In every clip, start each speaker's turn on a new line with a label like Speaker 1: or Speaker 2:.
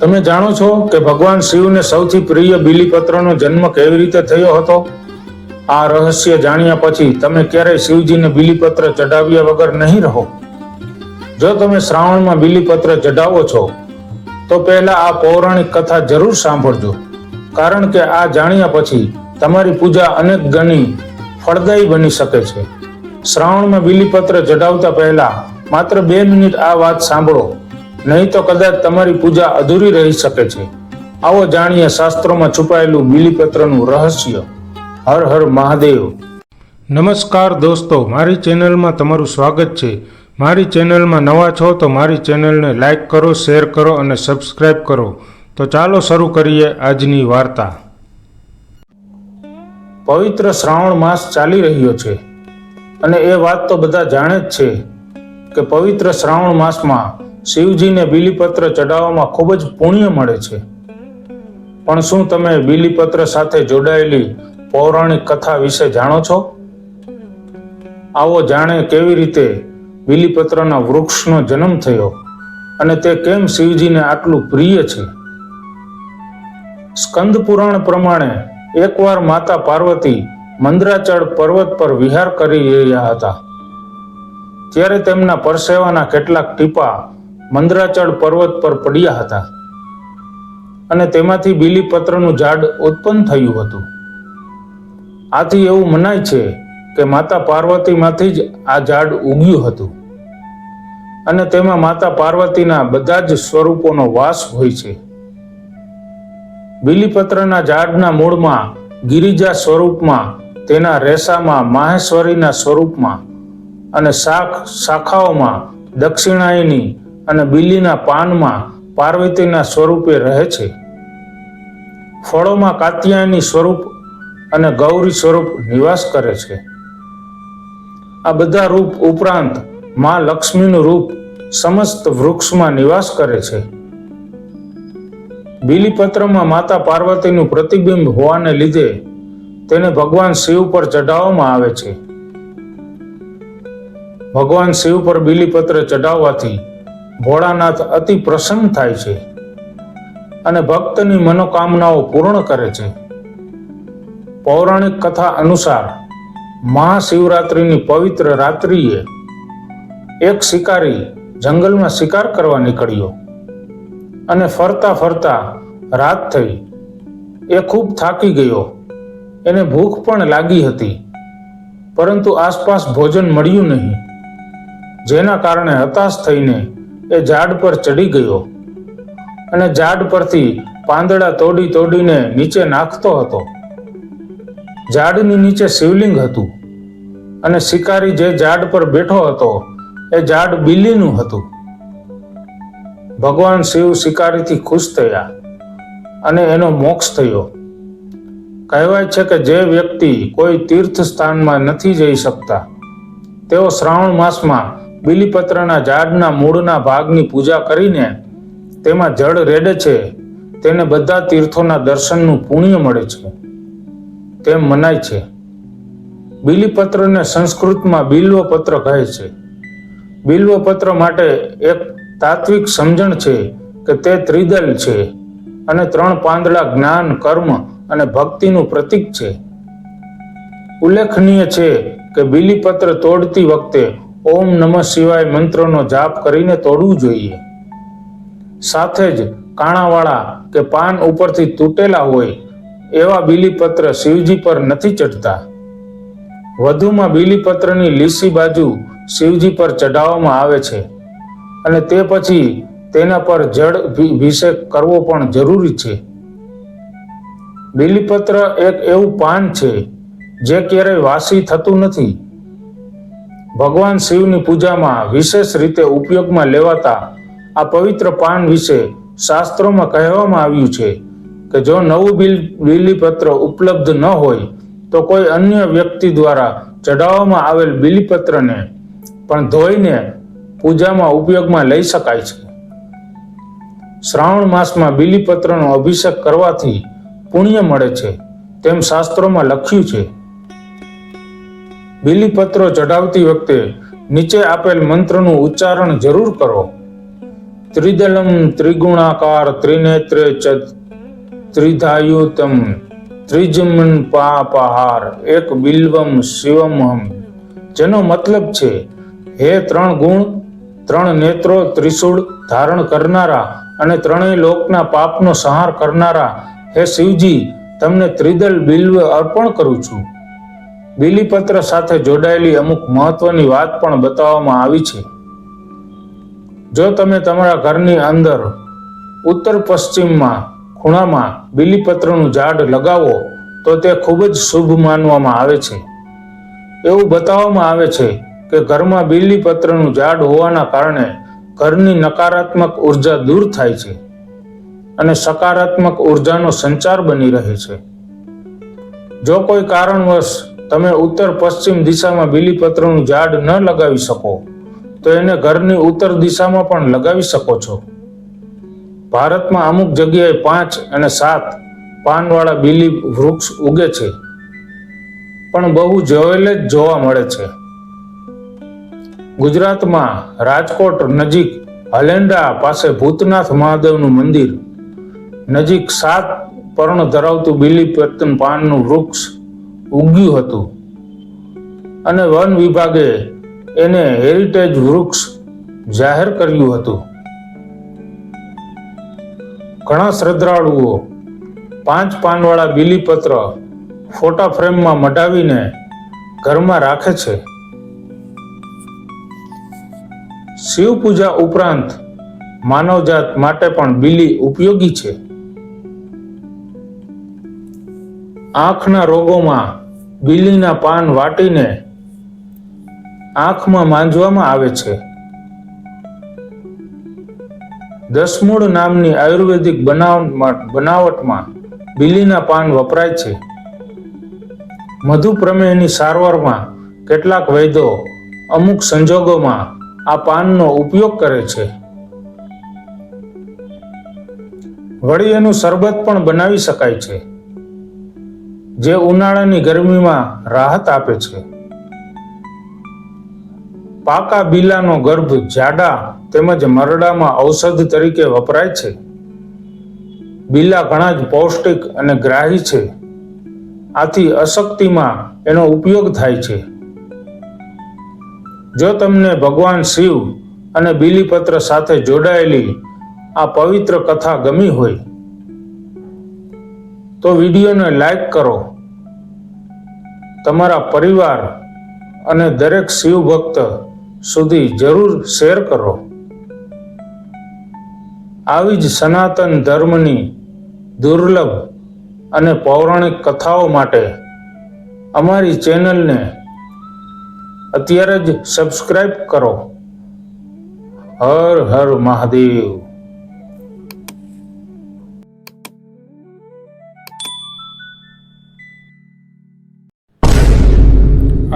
Speaker 1: તમે જાણો છો કે ભગવાન શિવને સૌથી પ્રિય બીલીપત્રનો જન્મ કેવી રીતે થયો હતો? આ રહસ્ય જાણ્યા પછી તમે ક્યારેય શિવજીને બીલીપત્ર ચઢાવ્યા વગર નહીં રહો. જો તમે શ્રાવણમાં બીલીપત્ર ચઢાવો છો તો પહેલા આ પૌરાણિક કથા જરૂર સાંભળજો, કારણ કે આ જાણ્યા પછી તમારી પૂજા અનેક ગણી ફળદાયી બની શકે છે. શ્રાવણમાં બીલીપત્ર ચઢાવતા પહેલા માત્ર 2 મિનિટ આ વાત સાંભળો, નહીં તો કદાચ તમારી પૂજા અધૂરી રહી શકે છે. આવો જાણીએ શાસ્ત્રોમાં છુપાયેલું બીલીપત્રનું રહસ્ય. હર હર મહાદેવ. નમસ્કાર દોસ્તો, મારી ચેનલમાં તમારું સ્વાગત છે. મારી ચેનલમાં નવા છો તો મારી ચેનલને લાઈક કરો, શેર કરો અને સબસ્ક્રાઈબ કરો. તો ચાલો શરૂ કરીએ આજની વાર્તા. પવિત્ર શ્રાવણ માસ ચાલી રહ્યો છે અને એ વાત તો બધા જાણે જ છે કે પવિત્ર શ્રાવણ માસમાં શિવજીને બીલીપત્ર ચઢાવવામાં ખૂબ જ પુણ્ય મળે છે. પણ શું તમે બીલીપત્ર સાથે જોડાયેલી પૌરાણિક કથા વિશે જાણો છો? આવો જાણે કેવી રીતે બીલીપત્રના વૃક્ષનો જન્મ થયો અને તે કેમ શિવજીને આટલું પ્રિય છે. સ્કંદ પુરાણ પ્રમાણે એકવાર માતા પાર્વતી મંદરાચળ પર્વત પર વિહાર કરી રહ્યા હતા. ત્યારે તેમના પરસેવાના કેટલાક ટીપા મંદરાચળ પર્વત પર પડ્યા હતા અને તેમાંથી બીલીપત્રનું ઝાડ ઉત્પન્ન થયું હતું. આથી એવું મનાય છે કે માતા પાર્વતીમાંથી જ આ ઝાડ ઉગ્યું હતું અને તેમાં માતા પાર્વતીના બધા જ સ્વરૂપોનો વાસ હોય છે. બીલીપત્રના ઝાડના મૂળમાં ગિરિજા સ્વરૂપમાં, તેના રેસામાં માહેશ્વરીના સ્વરૂપમાં અને શાખાઓમાં દક્ષિણાયની અને બીલીના પાનમાં પાર્વતીના સ્વરૂપે રહે છે. ફળોમાં કાત્યાયની સ્વરૂપ અને ગૌરી સ્વરૂપ નિવાસ કરે છે. આ બધા રૂપ ઉપરાંત માં લક્ષ્મીનું રૂપ સમસ્ત વૃક્ષમાં નિવાસ કરે છે. બીલીપત્રમાં માતા પાર્વતીનું પ્રતિબિંબ હોવાને લીધે તેને ભગવાન શિવ પર ચઢાવવામાં આવે છે. ભગવાન શિવ પર બીલીપત્ર ચઢાવવાથી ભોળાનાથ અતિ પ્રસન્ન થાય છે અને ભક્તની મનોકામનાઓ પૂર્ણ કરે છે. પૌરાણિક કથા અનુસાર મહાશિવરાત્રિની પવિત્ર રાત્રિએ એક શિકારી જંગલમાં શિકાર કરવા નીકળ્યો અને ફરતા ફરતા રાત થઈ. એ ખૂબ થાકી ગયો. એને ભૂખ પણ લાગી હતી, પરંતુ આસપાસ ભોજન મળ્યું નહીં, જેના કારણે હતાશ થઈને એ ઝાડ પર ચડી ગયો અને ઝાડ પરથી પાંદડા તોડીને નીચે નાખતો હતો. ઝાડની નીચે શિવલિંગ હતું અને શિકારી જે ઝાડ પર બેઠો હતો એ ઝાડ બીલીનું હતું. ભગવાન શિવ શિકારીથી ખુશ થયા અને એનો મોક્ષ થયો. કહેવાય છે કે જે વ્યક્તિ કોઈ તીર્થ સ્થાનમાં નથી જઈ શકતા, તેઓ શ્રાવણ માસમાં બીલીપત્રના ઝાડના મૂળના ભાગની પૂજા કરીને તેમાં જળ રેડે છે, તેને બધા તીર્થોના દર્શનનું પુણ્ય મળે છે તેમ મનાય છે. બીલીપત્રને સંસ્કૃતમાં બિલ્વપત્ર કહે છે. બિલ્વપત્ર માટે એક તાત્વિક સમજણ છે કે તે ત્રિદલ છે અને 3 પાંદડા જ્ઞાન, કર્મ અને ભક્તિનું પ્રતીક છે. ઉલ્લેખનીય છે કે બીલીપત્ર તોડતી વખતે ઓમ નમઃ શિવાય મંત્રનો જાપ કરીને તોડવું જોઈએ. સાથે જ કાણાવાળા કે પાન ઉપરથી તૂટેલા હોય એવા બીલીપત્ર શિવજી પર નથી ચડતા. વધુમાં બીલીપત્રની લીસી બાજુ શિવજી પર ચઢાવવામાં આવે છે અને તે પછી તેના પર જળ અભિષેક કરવો પણ જરૂરી છે. બીલીપત્ર એક એવું પાન છે જે ક્યારેય વાસી થતું નથી. ભગવાન શિવની પૂજામાં વિશેષ રીતે ઉપયોગમાં લેવાતા આ પવિત્ર પાન વિશે શાસ્ત્રોમાં કહેવામાં આવ્યું છે કે જો નવું બીલીપત્ર ઉપલબ્ધ ન હોય તો કોઈ અન્ય વ્યક્તિ દ્વારા ચઢાવવામાં આવેલ બીલીપત્રને પણ ધોઈને પૂજામાં ઉપયોગમાં લઈ શકાય છે. શ્રાવણ માસમાં બીલીપત્રનો અભિષેક કરવાથી પુણ્ય મળે છે તેમ શાસ્ત્રોમાં લખ્યું છે. બીલીપત્રો ચઢાવતી વખતે નીચે આપેલ મંત્રનું ઉચ્ચારણ જરૂર કરો. ત્રિદલમ ત્રિગુણાકાર ત્રિનેત્રે ત્રિધાયુતમ ત્રિજમન પાપહાર એક બિલ્વમ શિવમહમ, જેનો મતલબ છે, હે 3 ગુણ, 3 નેત્રો, ત્રિશૂળ ધારણ કરનારા અને 3 લોકના પાપનો સંહાર કરનારા, હે શિવજી, તમને ત્રિદલ બિલ્વ અર્પણ કરું છું. બિલીપત્ર સાથે જોડાયેલી અમુક મહત્વની વાત પણ બતાવવામાં આવી છે. જો તમે તમારા ઘરની અંદર ઉત્તર પશ્ચિમમાં ખૂણામાં બિલીપત્રનું ઝાડ લગાવો તો તે ખૂબ જ શુભ માનવામાં આવે છે. એવું બતાવવામાં આવે છે કે ઘરમાં બિલીપત્રનું ઝાડ હોવાના કારણે ઘરની નકારાત્મક ઉર્જા દૂર થાય છે અને સકારાત્મક ઉર્જાનો સંચાર બની રહે છે. જો કોઈ કારણવશ તમે ઉત્તર પશ્ચિમ દિશામાં બિલીપત્રનું ઝાડ ન લગાવી શકો તો એને ઘરની ઉત્તર દિશામાં પણ લગાવી શકો છો. ભારતમાં અમુક જગ્યાએ 5 અને 7 પાનવાળા બીલી વૃક્ષ ઉગે છે, પણ બહુ જોયેલે જ જોવા મળે છે. ગુજરાતમાં રાજકોટ નજીક હલેન્ડા પાસે ભૂતનાથ મહાદેવનું મંદિર નજીક 7 પર્ણ ધરાવતું બીલીપત્ર પાનનું વૃક્ષ ઉગ્યું હતું અને વન વિભાગે એને હેરિટેજ વૃક્ષ જાહેર કર્યું હતું. ઘણા શ્રદ્ધાળુઓ 5 પાનવાળા બીલીપત્ર ફોટા ફ્રેમમાં મઢાવીને ઘરમાં રાખે છે. શિવ પૂજા ઉપરાંત માનવજાત માટે પણ બીલી ઉપયોગી છે. આંખના રોગોમાં બીલીના પાન વાટીને આંખમાં માંજવામાં આવે છે. દસમૂળ નામની આયુર્વેદિક બનાવટમાં બીલીના પાન વપરાય છે. મધુપ્રમેહની સારવારમાં કેટલાક વૈદ્યો અમુક સંજોગોમાં આ પાનનો ઉપયોગ કરે છે. વળી એનું શરબત પણ બનાવી શકાય છે, જે ઉનાળાની ગરમીમાં રાહત આપે છે. પાકા બીલાનો ગર્ભ જાડા તેમજ મરડામાં ઔષધ તરીકે વપરાય છે. બીલા ઘણા જ પૌષ્ટિક અને ગ્રાહી છે, આથી અશક્તિમાં એનો ઉપયોગ થાય છે. જો તમને ભગવાન શિવ અને બીલીપત્ર સાથે જોડાયેલી આ પવિત્ર કથા ગમી હોય તો વિડીયોને લાઈક કરો, તમારા પરિવાર અને દરેક શિવ ભક્ત સુધી જરૂર શેર કરો. આવી જ સનાતન ધર્મની દુર્લભ અને પૌરાણિક કથાઓ માટે અમારી ચેનલને અત્યારે જ સબસ્ક્રાઇબ કરો. હર હર મહાદેવ.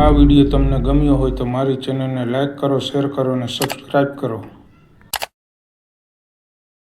Speaker 1: આ વિડીયો તમને ગમ્યો હોય તો મારી ચેનલને લાઈક કરો, શેર કરો અને સબસ્ક્રાઇબ કરો.